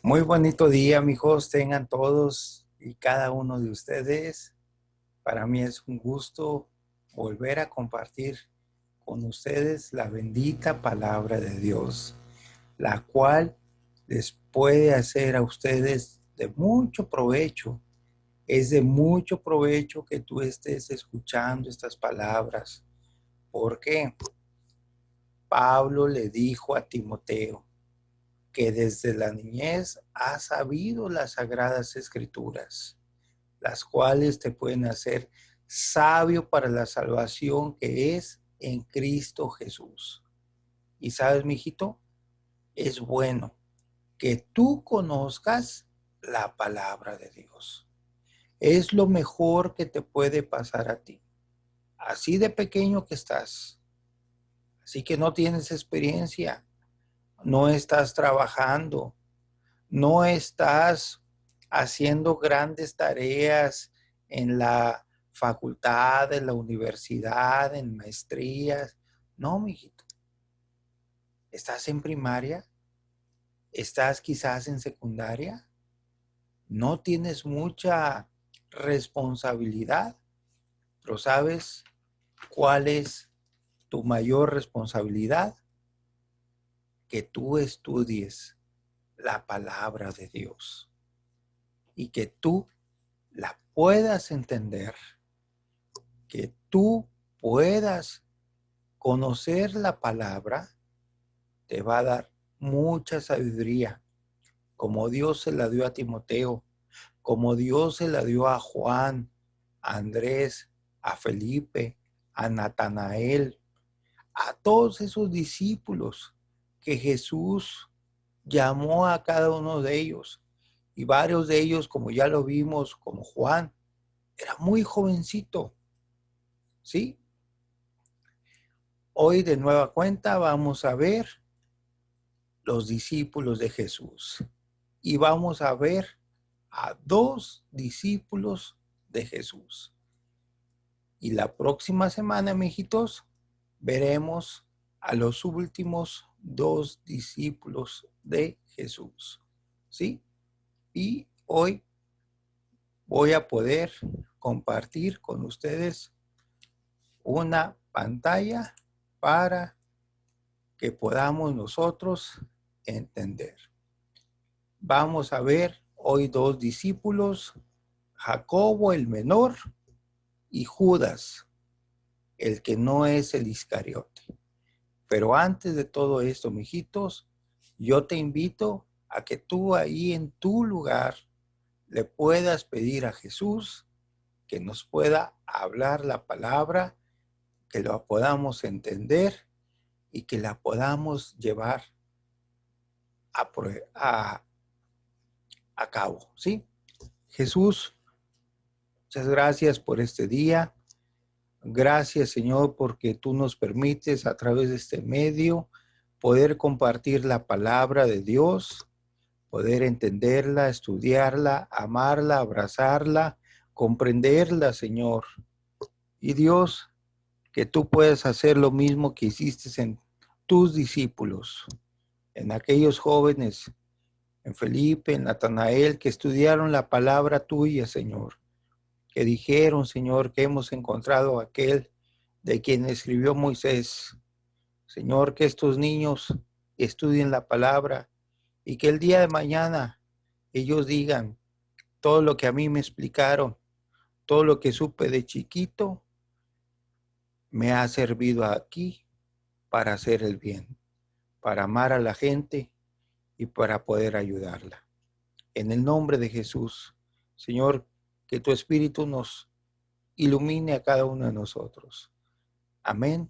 Muy bonito día, mijos, tengan todos y cada uno de ustedes. Para mí es un gusto volver a compartir con ustedes la bendita palabra de Dios, la cual les puede hacer a ustedes de mucho provecho. Es de mucho provecho que tú estés escuchando estas palabras, porque Pablo le dijo a Timoteo que desde la niñez ha sabido las sagradas escrituras, las cuales te pueden hacer sabio para la salvación que es en Cristo Jesús. Y sabes, mijito, es bueno que tú conozcas la palabra de Dios. Es lo mejor que te puede pasar a ti. Así de pequeño que estás, así que no tienes experiencia, no estás trabajando, no estás haciendo grandes tareas en la facultad, en la universidad, en maestrías. No, mijito. ¿Estás en primaria? ¿Estás quizás en secundaria? No tienes mucha responsabilidad, pero ¿sabes cuál es tu mayor responsabilidad? Que tú estudies la palabra de Dios y que tú la puedas entender, que tú puedas conocer la palabra, te va a dar mucha sabiduría, como Dios se la dio a Timoteo, como Dios se la dio a Juan, a Andrés, a Felipe, a Natanael, a todos esos discípulos que Jesús llamó a cada uno de ellos. Y varios de ellos, como ya lo vimos, como Juan, era muy jovencito, ¿sí? Hoy de nueva cuenta vamos a ver los discípulos de Jesús y vamos a ver a dos discípulos de Jesús. Y la próxima semana, mijitos, veremos a los últimos dos discípulos de Jesús, ¿sí? Y hoy voy a poder compartir con ustedes una pantalla para que podamos nosotros entender. Vamos a ver hoy dos discípulos, Jacobo el menor y Judas, el que no es el Iscariote. Pero antes de todo esto, mijitos, yo te invito a que tú ahí en tu lugar le puedas pedir a Jesús que nos pueda hablar la palabra, que la podamos entender y que la podamos llevar a, a cabo, ¿sí? Jesús, muchas gracias por este día. Gracias, Señor, porque tú nos permites a través de este medio poder compartir la palabra de Dios, poder entenderla, estudiarla, amarla, abrazarla, comprenderla, Señor. Y Dios, que tú puedas hacer lo mismo que hiciste en tus discípulos, en aquellos jóvenes, en Felipe, en Natanael, que estudiaron la palabra tuya, Señor, que dijeron, Señor, que hemos encontrado a aquel de quien escribió Moisés. Señor, que estos niños estudien la palabra y que el día de mañana ellos digan todo lo que a mí me explicaron, todo lo que supe de chiquito, me ha servido aquí para hacer el bien, para amar a la gente y para poder ayudarla. En el nombre de Jesús, Señor, que tu Espíritu nos ilumine a cada uno de nosotros. Amén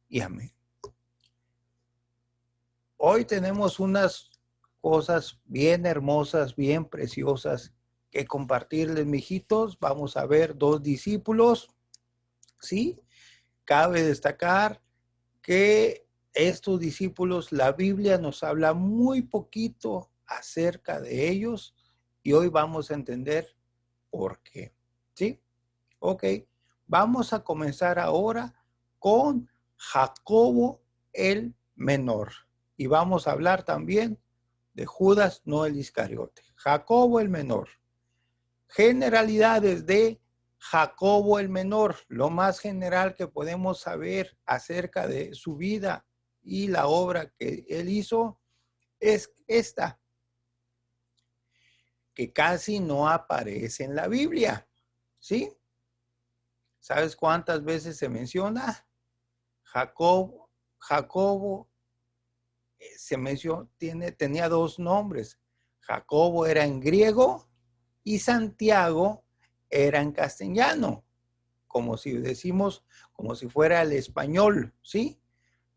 y amén. Hoy tenemos unas cosas bien hermosas, bien preciosas que compartirles, mijitos. Vamos a ver dos discípulos, ¿sí? Cabe destacar que estos discípulos, la Biblia nos habla muy poquito acerca de ellos y hoy vamos a entender por qué, ¿sí? Ok, vamos a comenzar ahora con Jacobo el menor y vamos a hablar también de Judas, no el Iscariote. Jacobo el menor. Generalidades de Jacobo el menor. Lo más general que podemos saber acerca de su vida y la obra que él hizo es esta, que casi no aparece en la Biblia, ¿sí? ¿Sabes cuántas veces se menciona? Jacobo tenía dos nombres. Jacobo era en griego y Santiago era en castellano, como si decimos, como si fuera el español, ¿sí?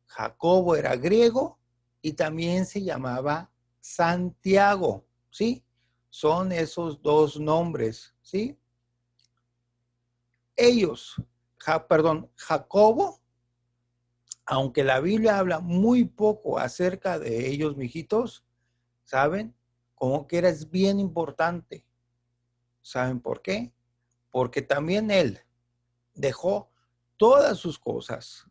Jacobo era griego y también se llamaba Santiago, ¿sí? Son esos dos nombres, ¿sí? Jacobo, aunque la Biblia habla muy poco acerca de ellos, mijitos, ¿saben? Como que es bien importante. ¿Saben por qué? Porque también él dejó todas sus cosas,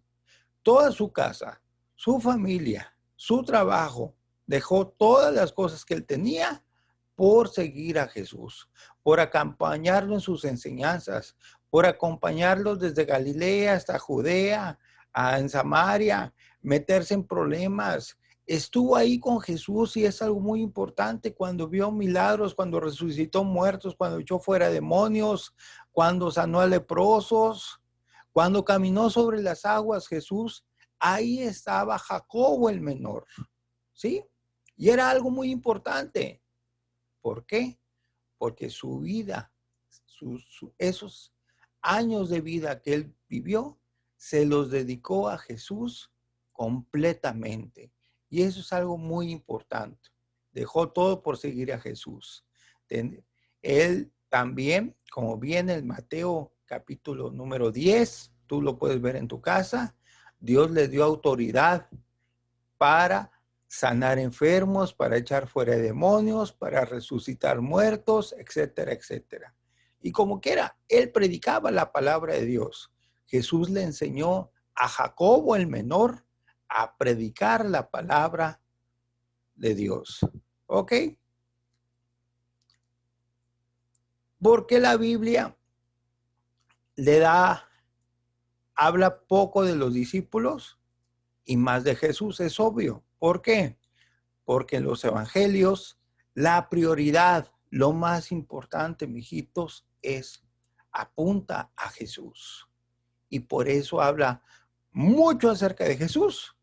toda su casa, su familia, su trabajo, dejó todas las cosas que él tenía por seguir a Jesús, por acompañarlo en sus enseñanzas, por acompañarlo desde Galilea hasta Judea, en Samaria, meterse en problemas. Estuvo ahí con Jesús y es algo muy importante cuando vio milagros, cuando resucitó muertos, cuando echó fuera demonios, cuando sanó a leprosos, cuando caminó sobre las aguas Jesús. Ahí estaba Jacobo el menor, ¿sí? Y era algo muy importante. ¿Por qué? Porque su vida, esos años de vida que él vivió, se los dedicó a Jesús completamente. Y eso es algo muy importante. Dejó todo por seguir a Jesús. Él también, como viene en Mateo capítulo número 10, tú lo puedes ver en tu casa, Dios le dio autoridad para sanar enfermos, para echar fuera demonios, para resucitar muertos, etcétera, etcétera. Y como quiera, él predicaba la palabra de Dios. Jesús le enseñó a Jacobo el menor a predicar la palabra de Dios. ¿Ok? Porque la Biblia habla poco de los discípulos y más de Jesús, es obvio. ¿Por qué? Porque en los evangelios la prioridad, lo más importante, mijitos, apunta a Jesús. Y por eso habla mucho acerca de Jesús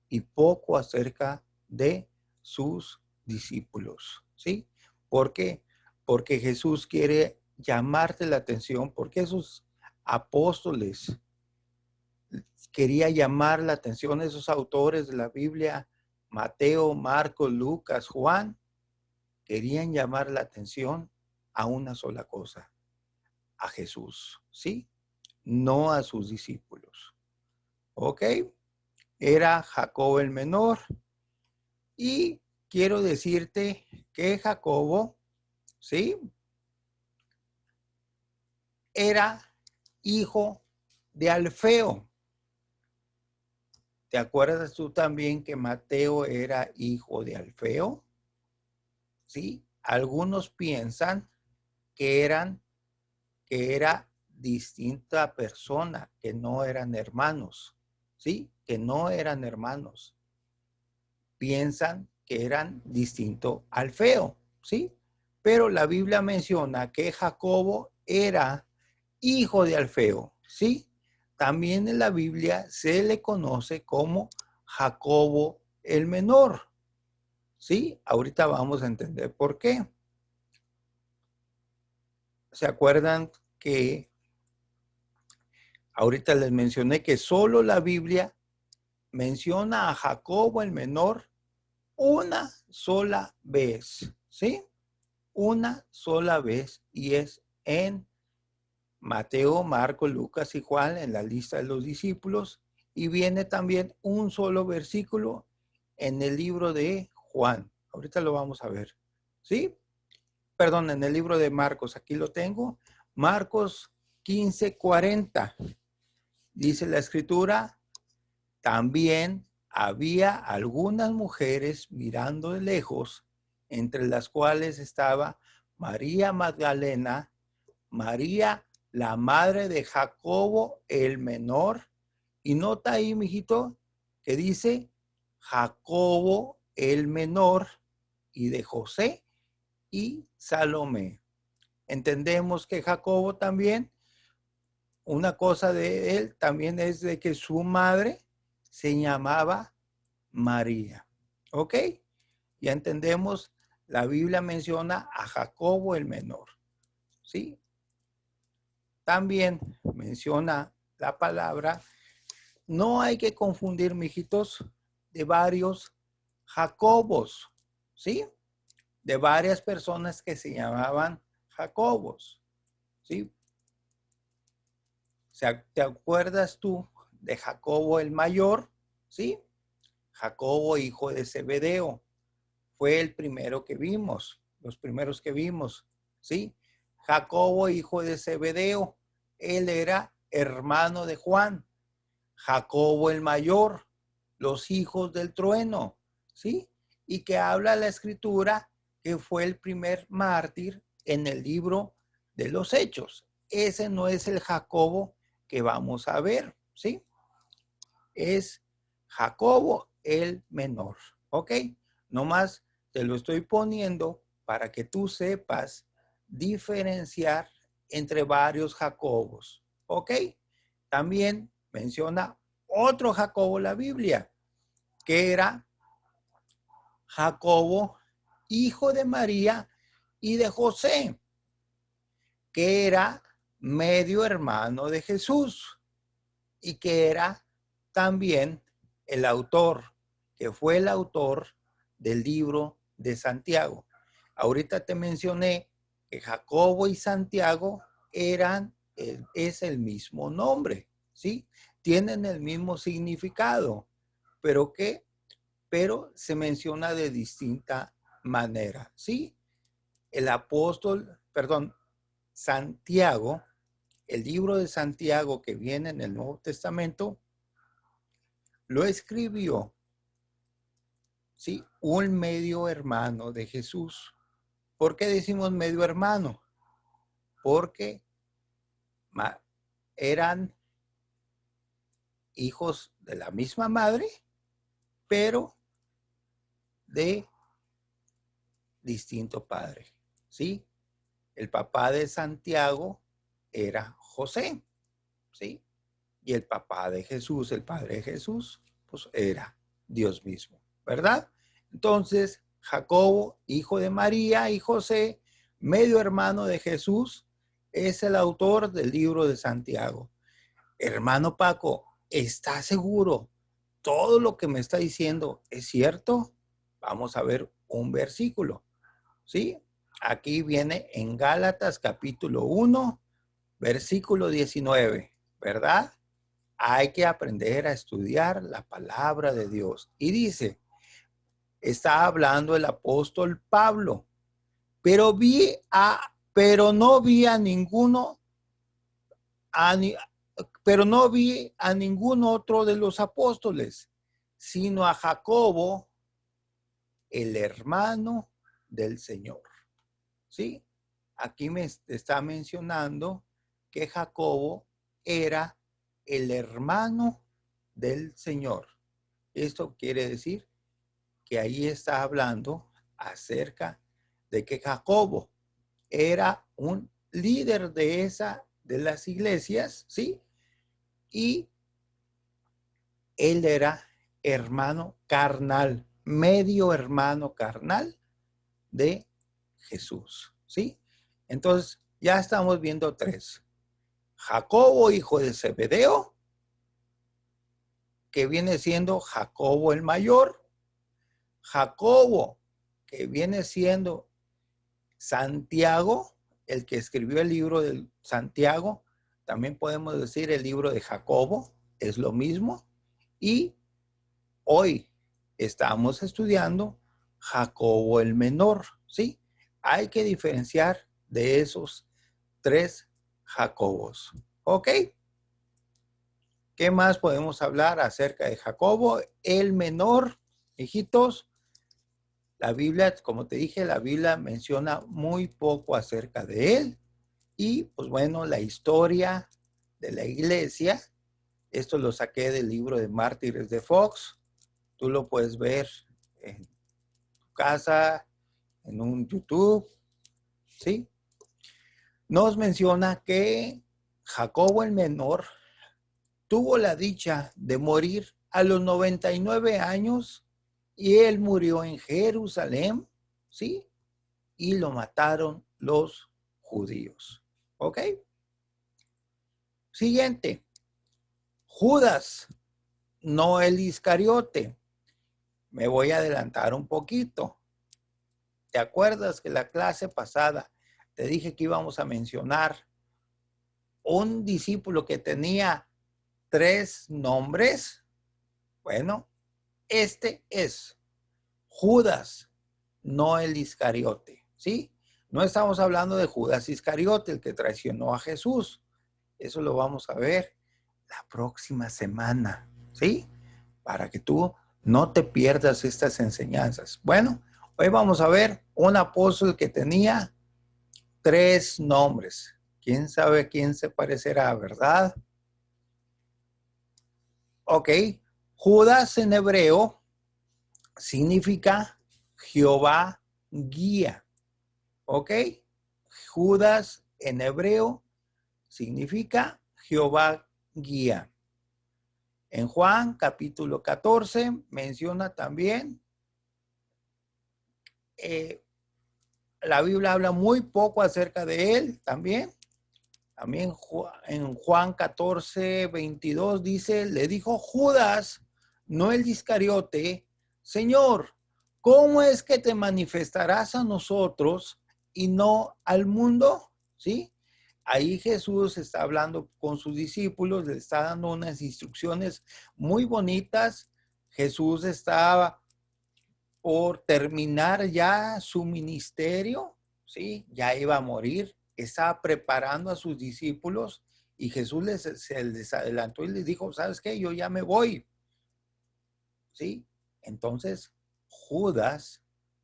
y poco acerca de sus discípulos, ¿sí? ¿Por qué? Porque Jesús quiere llamarte la atención, porque esos apóstoles quería llamar la atención, esos autores de la Biblia, Mateo, Marcos, Lucas, Juan, querían llamar la atención a una sola cosa, a Jesús, ¿sí? No a sus discípulos. ¿Ok? Era Jacobo el menor. Y quiero decirte que Jacobo, ¿sí? Era hijo de Alfeo. ¿Te acuerdas tú también que Mateo era hijo de Alfeo? ¿Sí? Algunos piensan que era distinta persona, que no eran hermanos, ¿sí? Que no eran hermanos. Piensan que eran distinto al Alfeo, ¿sí? Pero la Biblia menciona que Jacobo era hijo de Alfeo, ¿sí? También en la Biblia se le conoce como Jacobo el menor, ¿sí? Ahorita vamos a entender por qué. ¿Se acuerdan que ahorita les mencioné que solo la Biblia menciona a Jacobo el menor una sola vez, ¿sí? Una sola vez, y es en Mateo, Marcos, Lucas y Juan, en la lista de los discípulos, y viene también un solo versículo en el libro de Juan. Ahorita lo vamos a ver, ¿sí? Perdón, en el libro de Marcos, aquí lo tengo. Marcos 15:40. Dice la escritura, también había algunas mujeres mirando de lejos, entre las cuales estaba María Magdalena, María, la madre de Jacobo el menor, y nota ahí, mijito, que dice Jacobo el menor y de José y Salomé. Entendemos que Jacobo también, una cosa de él también es de que su madre se llamaba María. ¿Ok? Ya entendemos, la Biblia menciona a Jacobo el menor. ¿Sí? También menciona la palabra. No hay que confundir, mijitos, de varios Jacobos. ¿Sí? De varias personas que se llamaban Jacobos. ¿Sí? O sea, ¿te acuerdas tú de Jacobo el mayor? ¿Sí? Jacobo, hijo de Zebedeo. Fue el primero que vimos, los primeros que vimos, ¿sí? Jacobo, hijo de Zebedeo. Él era hermano de Juan. Jacobo el mayor, los hijos del trueno, ¿sí? Y que habla la escritura que fue el primer mártir en el libro de los Hechos. Ese no es el Jacobo que vamos a ver, ¿sí? Es Jacobo el menor, ¿ok? Nomás te lo estoy poniendo para que tú sepas diferenciar entre varios Jacobos, ¿ok? También menciona otro Jacobo la Biblia, que era Jacobo, hijo de María y de José, que era medio hermano de Jesús y que era también el autor, que fue el autor del libro de Santiago. Ahorita te mencioné que Jacobo y Santiago es el mismo nombre, ¿sí? Tienen el mismo significado, pero se menciona de distinta manera, ¿sí? El apóstol, perdón, Santiago, el libro de Santiago que viene en el Nuevo Testamento, lo escribió, ¿sí? Un medio hermano de Jesús. ¿Por qué decimos medio hermano? Porque eran hijos de la misma madre, pero de distinto padre, ¿sí? El papá de Santiago era José, ¿sí? Y el papá de Jesús, el padre de Jesús, pues era Dios mismo, ¿verdad? Entonces, Jacobo, hijo de María y José, medio hermano de Jesús, es el autor del libro de Santiago. Hermano Paco, ¿estás seguro? ¿Todo lo que me está diciendo es cierto? Vamos a ver un versículo, ¿sí? Aquí viene en Gálatas capítulo 1, versículo 19, ¿verdad? Hay que aprender a estudiar la palabra de Dios. Y dice, está hablando el apóstol Pablo, pero no vi a ninguno, pero no vi a ningún otro de los apóstoles, sino a Jacobo, el hermano del Señor. ¿Sí? Aquí me está mencionando que Jacobo era el hermano del Señor. Esto quiere decir que ahí está hablando acerca de que Jacobo era un líder de las iglesias, ¿sí? Y él era hermano carnal, medio hermano carnal de Jesús, ¿sí? Entonces, ya estamos viendo tres. Jacobo, hijo de Zebedeo, que viene siendo Jacobo el mayor. Jacobo, que viene siendo Santiago, el que escribió el libro de Santiago. También podemos decir el libro de Jacobo, es lo mismo. Y hoy estamos estudiando Jacobo el menor, ¿sí? Hay que diferenciar de esos tres Jacobos, ¿ok? ¿Qué más podemos hablar acerca de Jacobo, el menor? Hijitos, la Biblia, como te dije, la Biblia menciona muy poco acerca de él. Y pues bueno, la historia de la iglesia, esto lo saqué del libro de Mártires de Fox. Tú lo puedes ver en tu casa, en un YouTube, ¿sí? Nos menciona que Jacobo el menor tuvo la dicha de morir a los 99 años y él murió en Jerusalén, ¿sí? Y lo mataron los judíos, ¿ok? Siguiente, Judas, no el Iscariote. Me voy a adelantar un poquito. ¿Te acuerdas que la clase pasada te dije que íbamos a mencionar un discípulo que tenía 3 nombres? Bueno, este es Judas, no el Iscariote, ¿sí? No estamos hablando de Judas Iscariote, el que traicionó a Jesús. Eso lo vamos a ver la próxima semana, ¿sí? Para que tú no te pierdas estas enseñanzas. Bueno, hoy vamos a ver un apóstol que tenía 3 nombres. ¿Quién sabe a quién se parecerá, verdad? Ok, Judas en hebreo significa Jehová guía. ¿Ok? Judas en hebreo significa Jehová guía. En Juan capítulo 14 menciona también, la Biblia habla muy poco acerca de él también. También en Juan 14, 22 dice, le dijo Judas, no el Iscariote, Señor, ¿cómo es que te manifestarás a nosotros y no al mundo? ¿Sí? Ahí Jesús está hablando con sus discípulos, le está dando unas instrucciones muy bonitas. Jesús estaba por terminar ya su ministerio, ¿sí? Ya iba a morir, estaba preparando a sus discípulos y Jesús se les adelantó y les dijo, ¿sabes qué? Yo ya me voy, ¿sí? Entonces, Judas,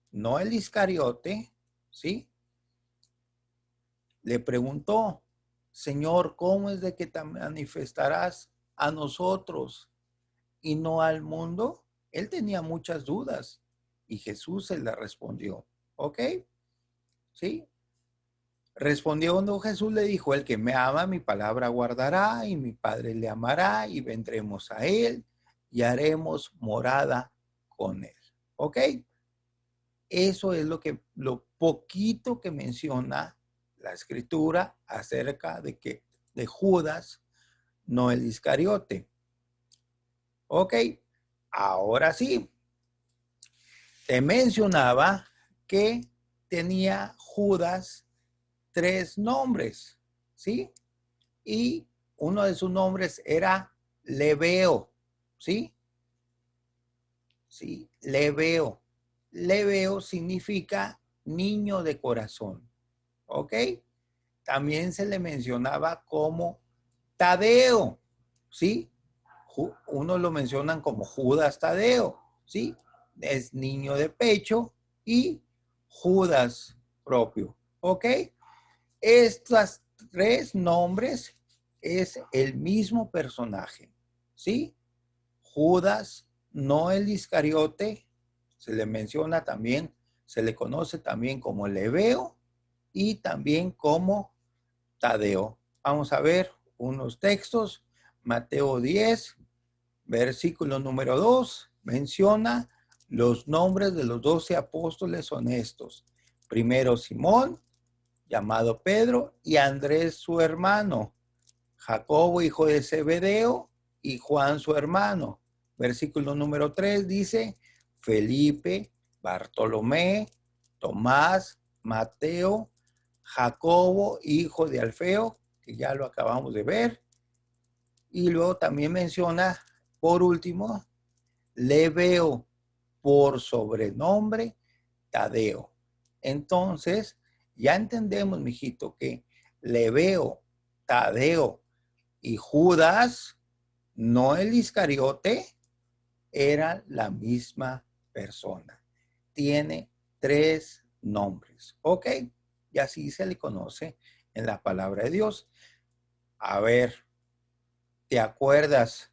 no el Iscariote, ¿sí? Le preguntó, Señor, ¿cómo es de que te manifestarás a nosotros y no al mundo? Él tenía muchas dudas y Jesús se le respondió, ¿ok? ¿Sí? Respondiendo Jesús le dijo, el que me ama, mi palabra guardará y mi Padre le amará y vendremos a él y haremos morada con él. ¿Ok? Eso es lo poquito que menciona la escritura acerca de Judas, no el Iscariote. ¿Ok? Ahora sí, te mencionaba que tenía Judas 3 nombres, ¿sí? Y uno de sus nombres era Lebeo, ¿sí? Sí, Lebeo. Lebeo significa niño de corazón, ¿ok? También se le mencionaba como Tadeo, ¿sí? Uno lo mencionan como Judas Tadeo, ¿sí? Es niño de pecho y Judas propio, ¿ok? Estos 3 nombres es el mismo personaje, ¿sí? Judas, no el Iscariote, se le menciona también, se le conoce también como Lebeo y también como Tadeo. Vamos a ver unos textos. Mateo 10, versículo número 2, menciona los nombres de los 12 apóstoles honestos. Primero Simón, llamado Pedro, y Andrés su hermano, Jacobo hijo de Zebedeo y Juan su hermano. Versículo número 3 dice, Felipe, Bartolomé, Tomás, Mateo, Jacobo hijo de Alfeo, que ya lo acabamos de ver, y luego también menciona, por último, Lebeo, por sobrenombre, Tadeo. Entonces, ya entendemos, mijito, que Lebeo, Tadeo y Judas no el Iscariote, era la misma persona. Tiene 3 nombres, ¿ok? Y así se le conoce en la palabra de Dios. A ver, ¿te acuerdas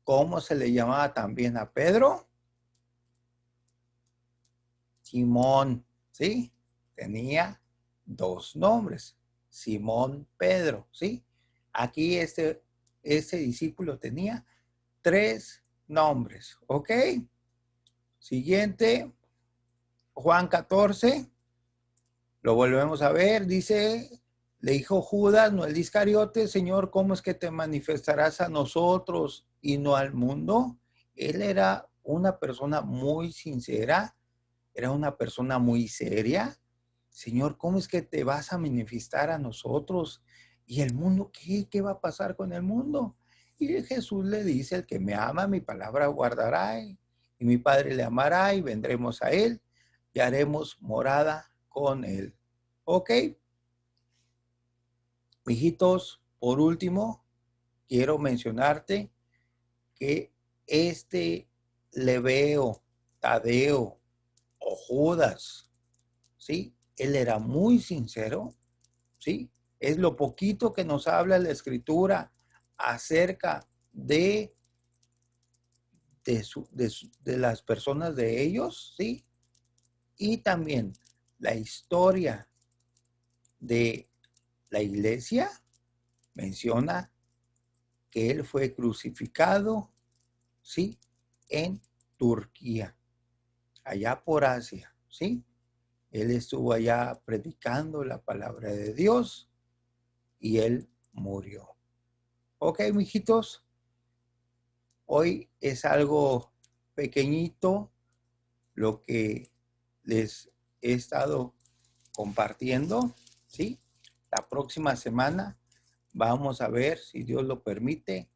cómo se le llamaba también a Pedro? Simón, ¿sí? Tenía 2 nombres, Simón Pedro, ¿sí? Aquí este discípulo tenía 3 nombres, ¿ok? Siguiente, Juan 14, lo volvemos a ver, dice, le dijo Judas, no el Iscariote, Señor, ¿cómo es que te manifestarás a nosotros y no al mundo? Él era una persona muy sincera, era una persona muy seria. Señor, ¿cómo es que te vas a manifestar a nosotros? ¿Y el mundo qué? ¿Qué va a pasar con el mundo? Y Jesús le dice, el que me ama, mi palabra guardará, y mi Padre le amará, y vendremos a él, y haremos morada con él. ¿Ok? Hijitos, por último, quiero mencionarte que este Leveo, Tadeo o Judas, ¿sí? Él era muy sincero, ¿sí? Es lo poquito que nos habla la Escritura acerca de las personas de ellos, ¿sí? Y también la historia de la iglesia menciona que él fue crucificado, ¿sí? En Turquía, allá por Asia, ¿sí? Él estuvo allá predicando la palabra de Dios y él murió. Ok, mijitos, hoy es algo pequeñito lo que les he estado compartiendo, ¿sí? La próxima semana vamos a ver, si Dios lo permite,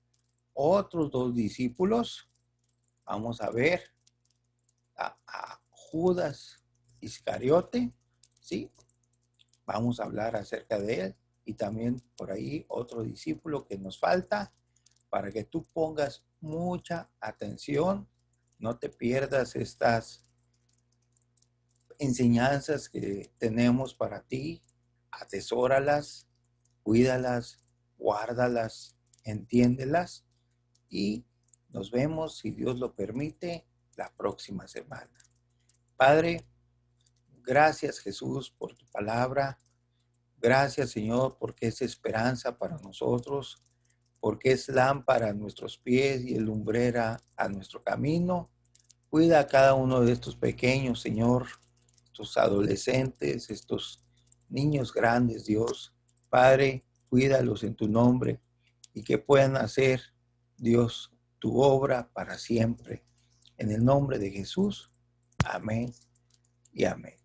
otros 2 discípulos. Vamos a ver a Judas Iscariote, ¿sí? Vamos a hablar acerca de él y también por ahí otro discípulo que nos falta para que tú pongas mucha atención, no te pierdas estas enseñanzas que tenemos para ti, atesóralas, cuídalas, guárdalas, entiéndelas y nos vemos, si Dios lo permite, la próxima semana. Padre, gracias Jesús por tu palabra. Gracias Señor porque es esperanza para nosotros, porque es lámpara a nuestros pies y lumbrera a nuestro camino. Cuida a cada uno de estos pequeños, Señor, estos adolescentes, estos niños grandes, Dios. Padre, cuídalos en tu nombre y que puedan hacer, Dios, tu obra para siempre. En el nombre de Jesús. Amén y amén.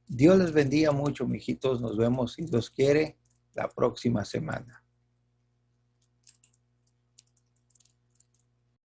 Dios les bendiga mucho, mijitos. Nos vemos, si Dios quiere, la próxima semana.